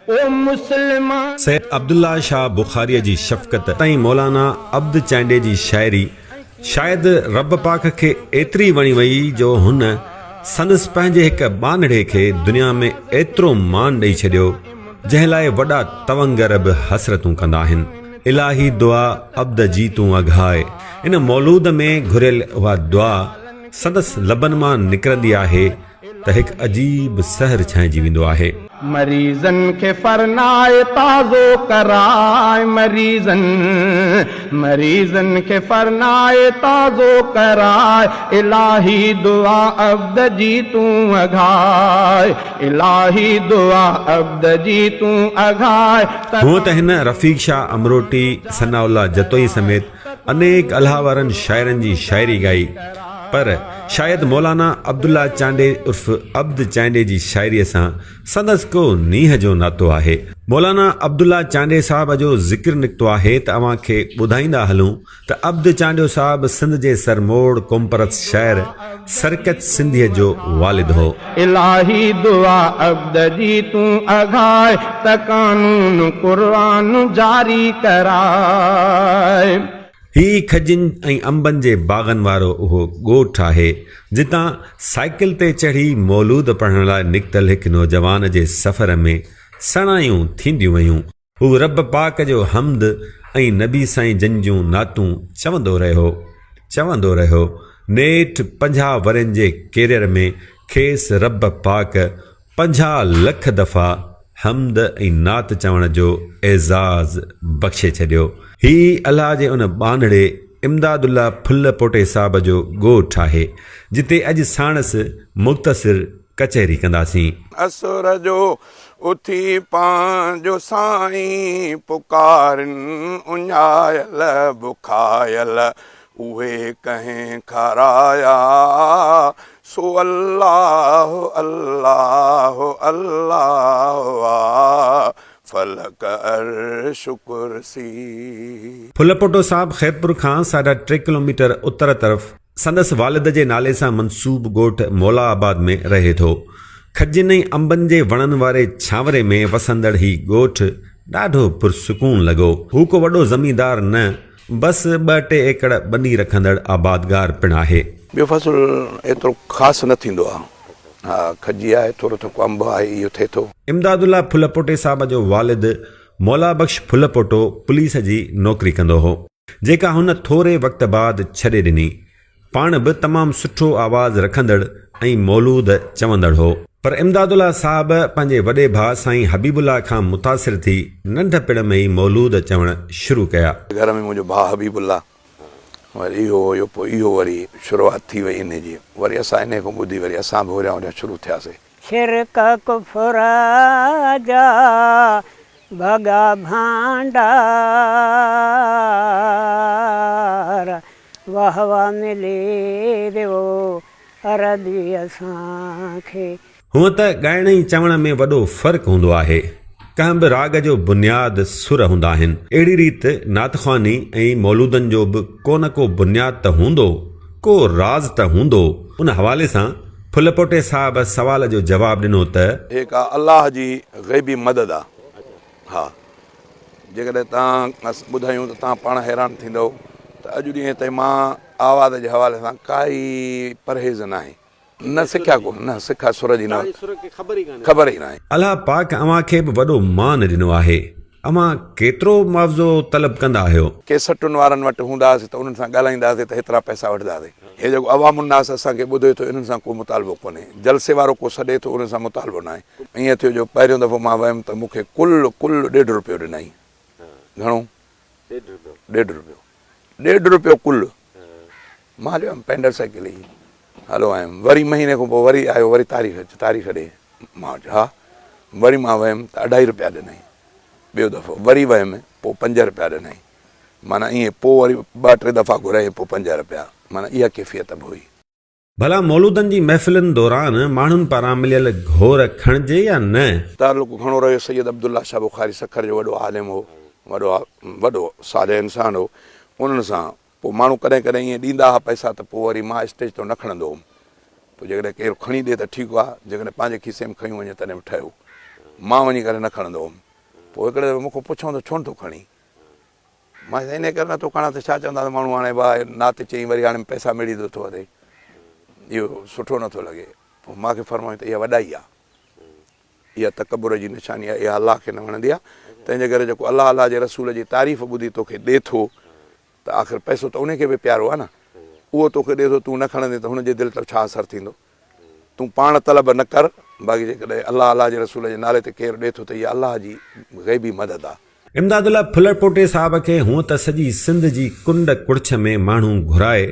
ओ मुसलमान। सैयद अब्दुल्ला शाह बुखारी जी शफ़क़त ताईं मौलाना अब्द चांडे जी शाइरी शायदि रब पाक खे एतिरी वणी वई जो हुन संदसि पंहिंजे हिक बानड़े खे दुनिया में एतिरो मान ॾेई छॾियो जंहिं लाइ वॾा तवंगर बि हसरतूं कंदा आहिनि। इलाही दुआ अब्द जी तूं अघाए, इन मौलूद में घुरियल उहा दुआ संदसि लबनि मां निकिरंदी आहे त हिकु अजीब सहर छांइजी वेंदो आहे। मरीजन के फरनाए ताज़ो कराए, मरीजन के फरनाए ताज़ो कराए, इलाही दुआ अब्द जी तूं अघाए, इलाही दुआ अब्द जी तूं अघाए। हूअं त हिन रफ़ीक शाह अमरोटी, सनाउल्ला जतोई समेत अनेक अल्लाह वारनि शाइरनि जी शाइरी गाई, पर शायदि मौलाना अब्दुल्ला चांडे उर्फ़ अब्द चांडे जी शाइरीअ सां संदसि को नीह जो नातो आहे। मौलाना अब्दुल्ला चांडे साहब जो ज़िक्र निकितो आहे त अव्हां खे ॿुधाईंदा हलूं त अब्द चांडो साहब सिंध जे सरमोड़ कोमपरत शहर सरकत सिंधीअ जो वालिद हो। इलाही दुआ अब्द जी तूं अघाए, त कानून कुरान जारी कराए। ही खजिन ऐं अंबनि जे बाग़नि वारो उहो ॻोठु आहे जितां साइकिल ते चढ़ी मौलूद पढ़ण लाइ निकितल हिकु नौजवान जे सफ़र में सणायूं थींदियूं वयूं। हू रब पाक जो हमद ऐं नबी साईं जन जूं नातूं चवंदो रहियो। नेठि 50 वरनि जे कैरियर में खेसि रब पाक 50 लख दफ़ा हमद ऐं नात चवण जो एज़ाज़ बख़्शे छॾियो। ही अल्लाह जे उन बानड़े इमदादुल्ला फुल पोटे साहब जो ॻोठु आहे जिते अॼु साणसि मुख़्तसिर कचहरी कंदासीं। असुर जो उथी पंहिंजो साईं पुकारनि, उञायल बुखायल उहे कंहिं खाराया, सो अल्लाह अल्लाह अल्लाह फलक अर्श कुर्सी। फुलपोटो साहब खैरपुर खां 3.5 किलोमीटर उत्तर तरफ़ संदसि वालिद जे नाले सां मनसूब ॻोठु मौलाबाद में रहे थो। खजिन ऐं अंबनि जे वणनि वारे छांवरे में वसंदड़ ही ॻोठु ॾाढो पुरसुकून लॻो। हू को वॾो ज़मींदार न, बसि 2-3 एकड़ ॿनी रखंदड़ आबादगार पिणु आहे। ॿियो फ़सुल एतिरो ख़ासि न थींदो आहे। हा, खजी आहे, थोरो थोरो अंब आहे, इहो थिए थो। इमदादुल्ला फुलपोटे साहब जो वालिद मौला बख़्श फुलपोटो पुलिस जी नौकरी कंदो हो, जेका हुन थोरे वक़्त बाद छॾे ॾिनी। पाण बि तमामु सुठो आवाज़ रखंदड़ ऐं मौलूद चवंदड़ हो, पर इमदादुल्ला साहब पंहिंजे वॾे भाउ साईं हबीबुल्ला खां मुतासिर थी नंढपिण में ई मौलूद चवणु शुरू कया। घर में मुंहिंजो भाउ हबीबुल्ला, वरी इहो हुयो, पोइ इहो वरी शुरूआत थी वई इन जी, वरी असां इन खां ॿुधी वरी असां बि होॾां शुरू थियासीं। शिरक कुफर जा भॻा भांडार, वाह वाह मिले देवो अरबी असांखे। हूअं त ॻाइण ऐं चवण में वॾो फ़र्क़ु हूंदो आहे। कंहिं बि राग जो बुनियाद सुर हूंदा आहिनि। अहिड़ी रीति नातख़्वानी ऐं मौलूदनि जो बि को न को बुनियाद त हूंदो, को राज़ त हूंदो। उन हवाले सां फुलपोटे साहब सवाल जो जवाबु ॾिनो त हिकु अल्लाह जी ग़ैबी मदद आहे। हा, जेकॾहिं तव्हां ॿुधायूं त तव्हां पाण हैरान थींदव त अॼु ॾींहं ताईं मां आवाज़ जे हवाले सां काई परहेज़ न आहे, न सिखिया को, न सिखा सुर जी, न ख़बर ई न आहे। अल्लाह पाक अव्हां खे बि वॾो मान ॾिनो आहे। अव्हां केतिरो मुआवज़ो तलब कंदा आहियो? केसटुनि वारनि वटि हूंदासीं त उन्हनि सां ॻाल्हाईंदासीं त हेतिरा पैसा वठंदासीं। हे जेको अवामुन्नास असांखे ॿुधे थो, इन्हनि सां को मुतालबो कोन्हे। जलसे वारो को सॾे थो, उन सां मुतालबो न आहे। ईअं थियो जो पहिरियों दफ़ो मां वियुमि त मूंखे कुल ₹1.5 ॾिनई। घणो? ₹1.5 कुल। मां हलियो पेंडल साइकिल ई हलो आयुमि। वरी महीने खां पोइ वरी आयो, वरी तारीख़ ॾे मां चयो हा। वरी मां वियुमि त ₹2.5 ॾिनई। ॿियो दफ़ो वरी वियुमि, पोइ ₹5 ॾिनई। माना ईअं पोइ वरी 2-3 दफ़ा घुराई, पोइ ₹5। माना इहा कैफ़ियत बि हुई। भला मौलूदनि जी महफ़िलनि दौरान माण्हुनि पारां मिलियल घोर खणिजे या न? तालुक घणो रहियो। सैयद अब्दुल्ला शाह बुखारी सखर जो वॾो आलिम हो, वॾो साले इंसान हो। उन्हनि सां पोइ माण्हू कॾहिं कॾहिं ईअं ॾींदा हुआ पैसा, त पोइ वरी मां स्टेज तो न खणंदो हुउमि। पोइ जेकॾहिं केरु खणी ॾिए त ठीकु आहे, जेकॾहिं पंहिंजे खीसे में खयूं वञे तॾहिं बि ठहियो। मां वञी करे न खणंदो हुउमि पोइ हिकिड़े दफ़े मूंखां पुछो त छो नथो खणी मां इन करे नथो खणां त छा चवंदा त माण्हू हाणे भाउ नात चई वरी हाणे पैसा मिली थो वधे इहो सुठो नथो लॻे पोइ मूंखे फरमायो त इहा वॾाई आहे इहा तकबुर जी निशानी आहे इहा अलाह खे न वणंदी आहे तंहिंजे करे जेको अलाह अलाह जे रसूल जी तारीफ़ ॿुधी तोखे ॾिए थो त आख़िर पैसो त उनखे बि प्यारो आहे न उहो तोखे ॾिए थो तूं न खणंदे त हुनजे दिलि ते छा असरु थींदो तूं पाण तलब न कर बाक़ी जेकॾहिं अलाह अलाह जे रसूल जे नाले ते केरु ॾिए थो त इहा अलाह जी ग़ैबी मदद आहे इमदादुल्ला फुलरपोटे साहब खे हूअं त सॼी सिंध जी कुंड कुड़छ में माण्हू घुराए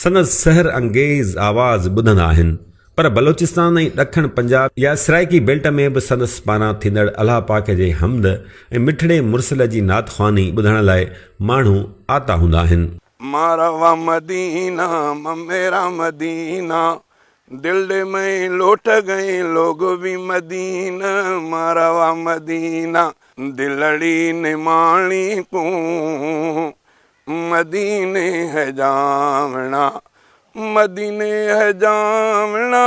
संदसि सहर अंगेज़ आवाज़ ॿुधंदा आहिनि पर बलोचिस्तान ऐं ॾखण पंजाब या सराइकी बेल्ट में बि संदसि पारां थींदड़ अलाह पाक जे हमद ऐं मिठड़े मुरसल जी नातख़्वानी ॿुधण लाइ माण्हू आता हूंदा आहिनि मारवा मदीना मेरा मदीना दिल में लौट गए लोग भी मदीना मारवा मदीना दिलड़ी ने माणी को मदीने है जावना मदीने है जावना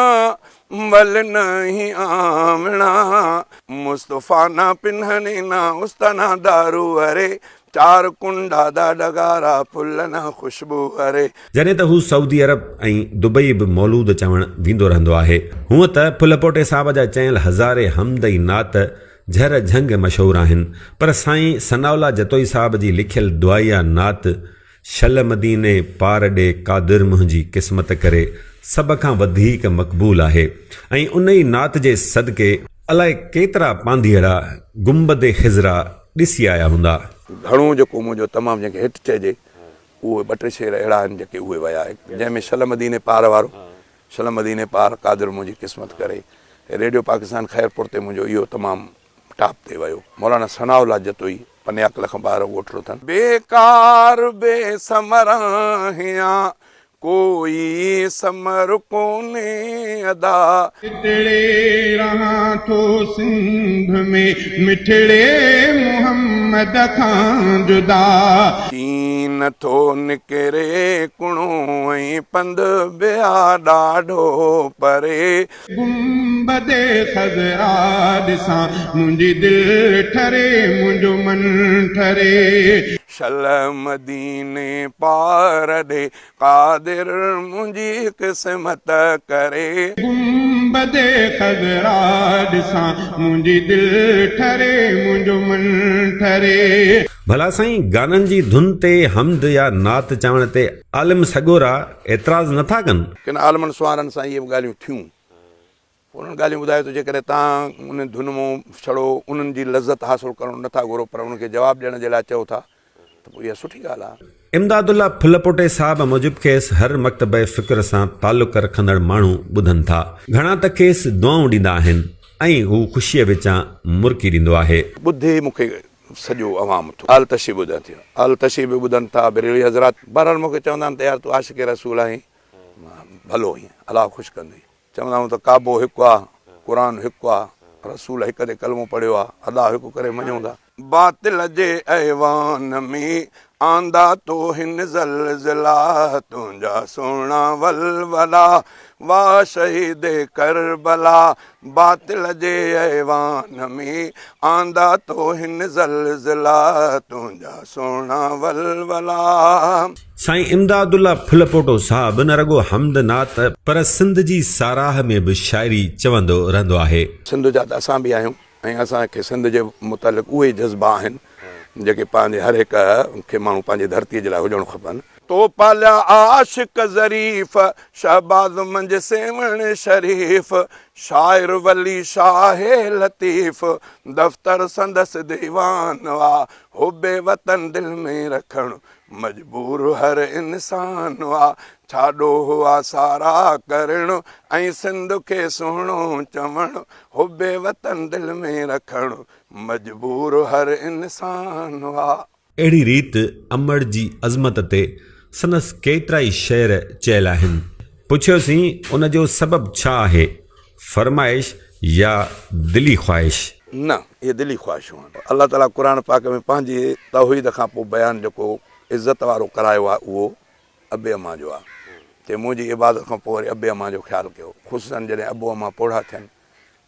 बल नहीं आमना मुस्तफ़ा ना पिन्हने ना उस्तना दारू अरे चार कुंडा दा डगारा फुल ना खुशबू अरे जॾहिं त हू सऊदी अरब ऐं दुबई बि मौलूद चवण वेंदो रहंदो आहे हूअं त फुलपोटे साहब जा चयल हज़ारे हमद ऐं नात झर झंग मशहूरु आहिनि पर साईं सनाउल्ला जतोई साहब जी लिखियल दुआया नात शल मदीने पार ॾे कादिर मुंहिंजी क़िस्मत करे सभ खां वधीक मक़बूल आहे ऐं उन ई नात जे सदके अलाए केतिरा पांधीअड़ा गुंबद ख़िज़रा ॾिसी आया हूंदा घणो जेको मुंहिंजो तमामु जंहिंखे हिट चइजे उहे ॿ टे शेर अहिड़ा आहिनि जेके उहे विया जंहिंमें शल मदीने पार वारो शल मदीने पार कादिर मुंहिंजी क़िस्मत करे रेडियो पाकिस्तान ख़ैरपुर ते मुंहिंजो इहो तमामु टॉप ते वियो मौलाना सनाउल्ला जतोई पनियाकल खां ॿाहिरि ओठिरो अथनि बेकार बेसमरा हिया कोई समर कोने अदा मिठड़े रहा तो सिंध में मिठड़े मोहम्मद खां जुदा तीन थो निकिरे कुणो ऐं पंध ॿिया ॾाढो परे गुंबदे ख़ज़रा ॾिसां मुंहिंजी दिलि ठरे मुंहिंजो मन ठरे शल मदीने पार ॾे कादिर मुंहिंजी क़िस्मत करे गुंबदे ख़ज़रा ॾिसां मुंहिंजी दिलि ठरे मुंहिंजो मन ठरे भला साईं गाननि जी धुन ते हमद या नात चवण ते आलिम सॻोरा एतिराज़ नथा कनि किन आलमनि सुवारनि सां इहे ॻाल्हियूं थियूं उन्हनि ॻाल्हियूं ॿुधायो त जेकॾहिं तव्हां उन धुन मां छड़ो उन्हनि जी लज़त हासिलु करणु नथा घुरो पर उनखे जवाबु ॾियण जे लाइ चओ था त पोइ इहा सुठी ॻाल्हि आहे इमदादुल्ला फुलपोटे साहब मूजिब खेसि हर मकतब फ़िक्र सां तालुक़ रखंदड़ माण्हू ॿुधनि था घणा त खेसि दुआऊं ॾींदा आहिनि ऐं हू ख़ुशीअ विचां मुरकी ॾींदो आहे ॿुधे मूंखे सॼो अवाम थो आल तशी ॿुधनि थियो आल तशी बि ॿुधनि था बरेली हज़रात बहरहाल मूंखे चवंदा आहिनि त यार तूं आशिक़ रसूल आहीं भलो ईअं अलाह ख़ुशि कंदुई चवंदा आहियूं त काबो हिकु आहे क़ुर हिकु आहे रसूल हिक ते कलमो पढ़ियो आहे अलाह हिकु करे मञूं था बातिल जे ऐवान में आंदा तो हिन ज़लज़ला तुंहिंजा सोना वलवला वाह शहीद करबला बातिल जे ऐवान में आंदा तो हिन ज़लज़ला तुंहिंजा सोना वलवला साईं इमदादुल्ला फुलपोटो साहब न रुगो हमद नात पर सिंध जी साराह में बि शाइरी चवंदो रहंदो आहे सिंध जा त असां बि आहियूं ऐं असांखे सिंध जे मुतालिक़ उहे जज़्बा आहिनि जेके पंहिंजे हर हिक खे माण्हू पंहिंजे धरतीअ जे लाइ हुजणु खपनि तो पालिया आशिक ज़रीफ़ शहबाज़ मंझि सेवण शरीफ़ शाइर वली शाह लतीफ़ दफ़्तर संदसि दीवान वा हुबे वतन दिल में रखणु मजबूर हर इंसान वा छाॾो हुआ सारा करणु ऐं सिंध खे सुहिणो चवणु हुबे वतन दिल में रखणु मजबूर हर इंसान वा अहिड़ी रीति अमड़ जी अज़मत ते संदसि केतिरा ई शेर चयल आहिनि पुछियोसीं उन जो सबबु छा आहे फरमाइश या दिली ख़्वाहिश न इहे दिली ख़्वाहिशूं आहिनि अलाह ताला क़ुर पाक में पंहिंजी तौहीद खां पोइ बयानु जेको इज़त वारो करायो आहे उहो अबे अम्मा जो आहे ते मुंहिंजी इबादत खां पोइ वरी अबे अम्मा जो ख़्यालु कयो ख़ुशनि जॾहिं अबो अम्मा पोढ़ा थियनि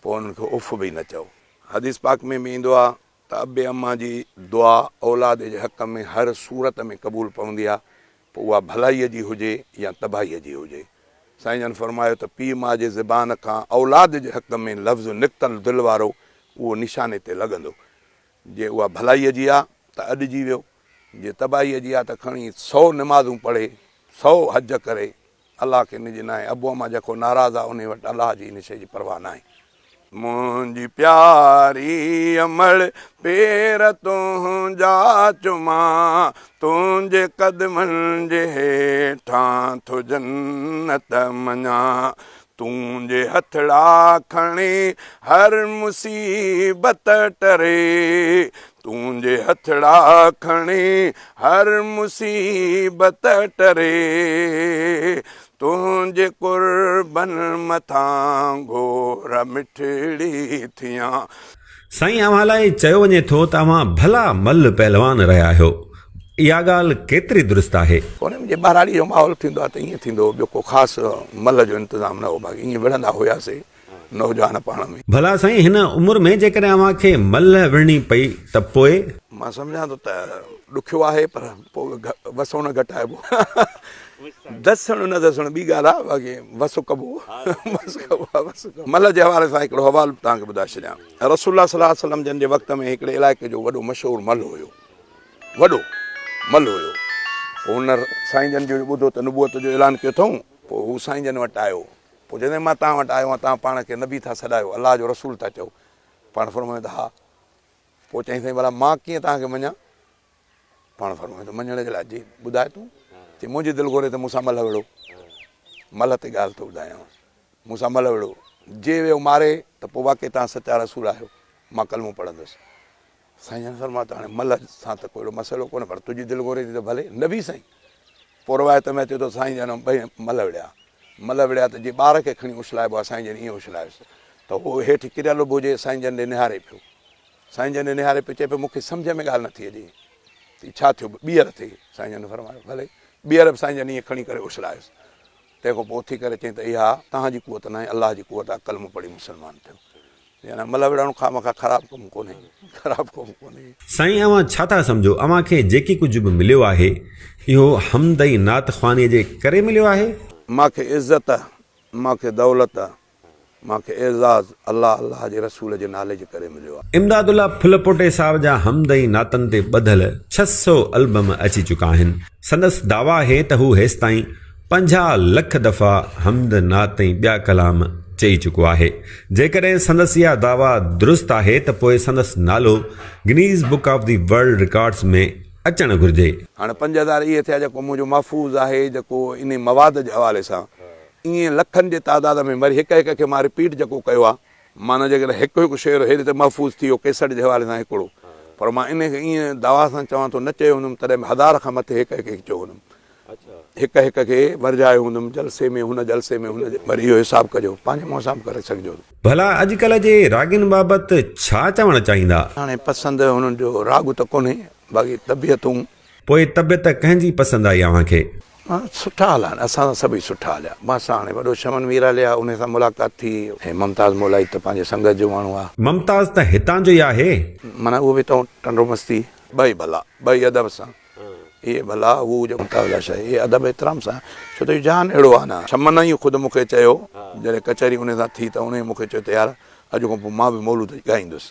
पोइ उन्हनि खे उफ़ बि न चओ हदीस पाक में भी ईंदो आहे त अबे अम्मा जी दुआ औलाद जे हक़ में हर सूरत में क़बूल पवंदी आहे, पोइ उहा भलाईअ जी हुजे या तबाहीअ जी हुजे। साईं जन फरमायो त पीउ माउ जे ज़बान खां औलाद जे हक़ में लफ़्ज़ निकितल दिलि वारो उहो निशाने ते लॻंदो। जे उहा भलाईअ जी आहे त अॾिजी वियो, जे तबाहीअ जी आहे त खणी 100 नमाज़ूं पढ़े, 100 हज करे, अलाह खे निज न आहे। अबू अम्मा जेको नाराज़ आहे उन वटि अलाह जी इन शइ जी परवाह न आहे। मुंहिंजी प्यारी अमल पेर तुंहिंजा चुमा, तुंहिंजे कदमनि जे हेठां थो जन्नत मञा, तुंहिंजे हथड़ा खणी हर मुसीबत टरे, तुंहिंजे हथड़ा खणी हर मुसीबत टरे, तुंहिंजे कुर्बन मथां घोर मिठड़ी थियां। साईं अव्हां लाइ चयो वञे थो त अव्हां भला मल पहलवान रहिया आहियो। इहा ॻाल्हि केतिरी दुरुस्त आहे? उन जे ॿाराड़ी जो माहौल थींदो आहे त ईअं थींदो, ॿियो को ख़ासि मल जो इंतज़ाम न हो, बाक़ी ईअं विढ़ंदा हुआसीं नौजवान पाण में। भला साईं हिन उमिरि में जेकॾहिं अव्हां खे मल विढ़णी पई त पोइ? मां सम्झां थो त ॾुखियो आहे, पर पोइ वसो न घटाइबो। दसणु न दसणु ॿी ॻाल्हि आहे, बाक़ी वसो कबो। मल जे हवाले सां हिकिड़ो हवालो तव्हांखे ॿुधाए छॾियां। रसूलुल्लाह सल्लल्लाहु अलैहि वसल्लम जन जे वक़्त में हिकिड़े इलाइक़े जो वॾो मशहूरु मल हुयो, वॾो मल हुयो। पोइ हुन साईं जन जो ॿुधो त नुबूअत जो ऐलान कयो अथऊं, पोइ हू साईं जन वटि आयो। पोइ जॾहिं मां तव्हां वटि आयो आहियां, तव्हां पाण खे नबी था सॾायो, अलाह जो रसूल था चओ, पाण फरमायो त हा। पोइ चईं साईं भला मां कीअं तव्हांखे मञां? पाण फरमायो त मञण जे लाइ जी ॿुधाए तूं। चई मुंहिंजी दिलि घुरे त मूंसां मल विढ़ो। मल ते ॻाल्हि थो ॿुधायां, मूंसां मल विढ़ो। जे वियो मारे त पोइ वाक़ई तव्हां सचा रसूल आहियो, मां कलमो पढ़ंदुसि। साईं जन फरमायो त हाणे मल सां त कोई मसइलो कोन्हे, पर तुंहिंजी दिलि घुरे थी त भले न बि साईं। पोइ रवायत में अचे थो साईं जन ॿई मल विढ़िया। मल विढ़िया त जीअं ॿार खे खणी उछलाइबो आहे, साईं जन ईअं उछलायोसि त उहो हेठि किरियल बि हुजे, साईं जन ॾे निहारे पियो। साईं जन ॾे निहारे पियो, चए पियो मूंखे सम्झ में ॻाल्हि नथी अचे त छा थियो, ॿीहर थिए। साईं जन फरमायो भले। ॿीहर बि साईं जन ईअं खणी करे उछलायोसि। तंहिंखां पोइ उथी करे चई त इहा तव्हांजी कुवत न आहे, अलाह जी कुवत आहे, कलमो पढ़ी मुस्लमान थियो। यानी मल विढ़णु खां मूंखां ख़राबु कमु कोन्हे, ख़राबु कमु कोन्हे। साईं अव्हां छा था सम्झो? अव्हां खे जेकी कुझु बि मिलियो आहे इहो हमद ऐं नात ख़्वानीअ जे करे मिलियो आहे? मूंखे इज़त, मूंखे दौलत, मूंखे एज़ाज़ अलाह जे रसूल जे नाले जे करे मिलियो आहे। इमदादुल्ला फुलपोटे साहब जा हमद ऐं नातनि ते ॿधल 600 एल्बम अची चुका आहिनि। संदसि दावा आहे त हू हेसि ताईं 50 लख दफ़ा हमद नात ऐं ॿिया कलाम चई चुको आहे। जेकॾहिं संदसि इहा दावा दुरुस्त आहे त पोइ संदसि नालो Guinness book of the world records में अचणु घुरिजे। हाणे 5000 इहे थिया जेको मुंहिंजो महफ़ूज़ आहे, जेको इन मवाद जे हवाले सां ईअं लखनि जे तादाद में वरी हिक हिक खे मां रिपीट जेको कयो आहे, माना जेकॾहिं हिकु हिकु शेर हेॾे त महफ़ूज़ थी वियो केसट जे हवाले सां हिकिड़ो, पर मां इन खे ईअं दवा सां चवां थो न चयो हूंदुमि, तॾहिं बि 1000 खां मथे हिक हिक खे चयो हूंदुमि, हिक हिक खे वरजायो हूंदुमि, जलसे में हुन जलसे में हुन, वरी इहो हिसाबु कजो, पंहिंजे मुंहं सां बि करे सघिजो। भला अॼुकल्ह जे रागिन बाबति छा चवणु चाहींदा? हाणे पसंदि हुननि जो राग त कोन्हे, बाक़ी तबियतूं। पोइ तबियत कंहिंजी पसंदि आई अव्हां खे? सुठा हाल आहिनि, असां सां सभई सुठा हलिया। बसि हाणे वॾो शमन मीर हलिया, उन सां मुलाक़ात थी। ऐं मुमताज़ मोलाई त पंहिंजे संगत जो माण्हू आहे। मुमताज़ त हितां जो ई आहे, माना उहो बि त टंडो मस्ती, ॿई भला, ॿई अदब सां। इहे भला हू जो मुमताज़ आहे, इहे अदब एतिराम सां, छो त जान अहिड़ो आहे न। शमन ई ख़ुदि मूंखे चयो जॾहिं कचहरी उन सां थी, त उन मूंखे चयो त यार अॼु खां पोइ मां बि मौलूद ॻाईंदुसि,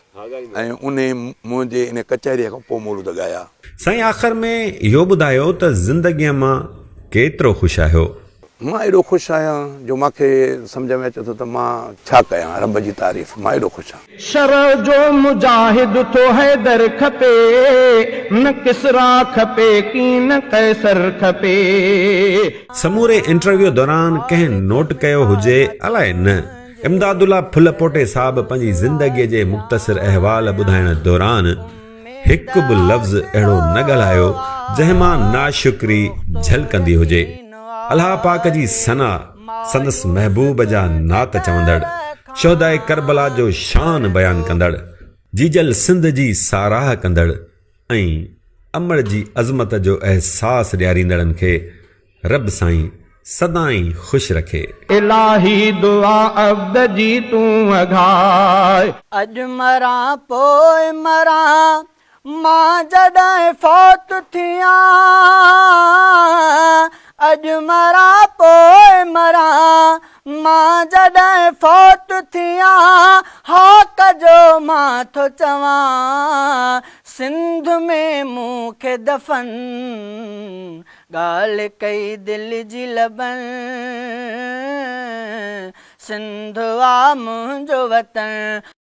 ऐं उन मुंहिंजे इन कचहरीअ खां पोइ मौलूद ॻाया। साईं आख़िर में इहो ॿुधायो त ज़िंदगीअ मां केतिरो ख़ुशि आहियो? मां एॾो ख़ुशि आहियां जो मूंखे सम्झ में अचे थो त मां छा कयां रब जी तारीफ़। मां एॾो ख़ुशि आहियां। शर जो मुजाहिद तो हैदर खपे, न किसरा खपे की न कैसर खपे। समूरे इंटरव्यू दौरान कंहिं नोट कयो हुजे अलाए न, इमदादुल्ला फुलपोटे साहब पंहिंजी ज़िंदगीअ जे मुख़्तसिर अहवाल ॿुधाइण दौरान हिकु बि लफ़्ज़ अहिड़ो न ॻाल्हायो जंहिं मां नाशुक्री झलकंदी हुजे। अलाह पाक जी सना, संदसि महबूब जा नात चवंदड़, शोहदाए करबला जो शान बयान कंदड़, जीजल सिंध जी साराह कंदड़ ऐं अमर जी अज़मत जो अहसास ॾियारींदड़नि खे रब साईं सदाईं ख़ुशि रखे। इलाही दुआ अब्द जी तूं अघाए। अॼु मरां पोइ मरां मां जॾहिं फौत थियां, अॼु मरां पोइ मरां मां जॾहिं फौत थियां, हा कजो मां थो चवां सिंध में मूंखे दफ़न, ॻाल्हि कई दिलि जी लबन, सिंध आ मुंहिंजो वतन।